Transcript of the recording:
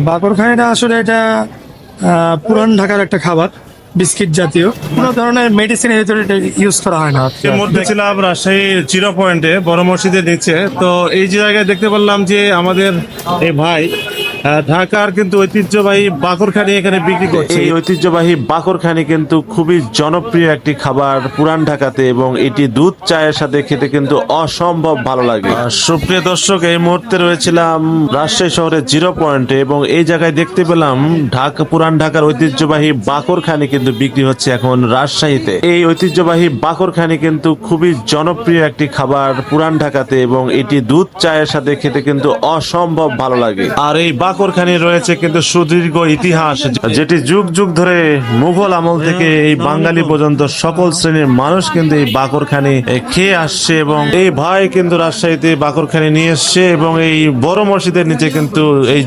বাকরখানিটা আসলে এটা পুরান ঢাকার একটা খাবার, বিস্কিট জাতীয়। কোনো ধরনের মেডিসিনের ভিতরে এটা ইউজ করা হয় না। এর মধ্যে ছিলাম রাজশাহী জিরো পয়েন্টে বড় মসজিদের নিচে। তো এই যে জায়গায় দেখতে পারলাম যে আমাদের এই ভাই ঢাকার কিন্তু ঐতিহ্যবাহী বাকরখানি এখানে বিক্রি করছে। এই ঐতিহ্যবাহী বাকরখানি কিন্তু খুবই জনপ্রিয় একটি খাবার পুরান ঢাকাতে, এবং এটি দুধ চায়ের সাথে খেতে কিন্তু অসম্ভব ভালো লাগে। সুপ্রিয় দর্শক, এই মুহূর্তে রয়েছিলাম রাজশাহী শহরের জিরো পয়েন্টে, এবং এই জায়গায় দেখতে পেলাম পুরান ঢাকার ঐতিহ্যবাহী বাকরখানি কিন্তু বিক্রি হচ্ছে এখন রাজশাহীতে। এই ঐতিহ্যবাহী বাকরখানি কিন্তু খুবই জনপ্রিয় একটি খাবার পুরান ঢাকাতে, এবং এটি দুধ চায়ের সাথে খেতে কিন্তু অসম্ভব ভালো লাগে। আর এই বাকরখানি রয়েছে কিন্তু সুদীর্ঘ ইতিহাস, যেটি যুগ যুগ ধরে মুঘল আমল থেকে এই বাঙালি পর্যন্ত সকল শ্রেণীর মানুষ কিন্তু এই বাকরখানি খেয়ে আসছে। এবং এই ভাই কিন্তু রাজশাহীতে বাকরখানি নিয়ে এসছে, এবং এই বড় মসজিদের নিচে কিন্তু এই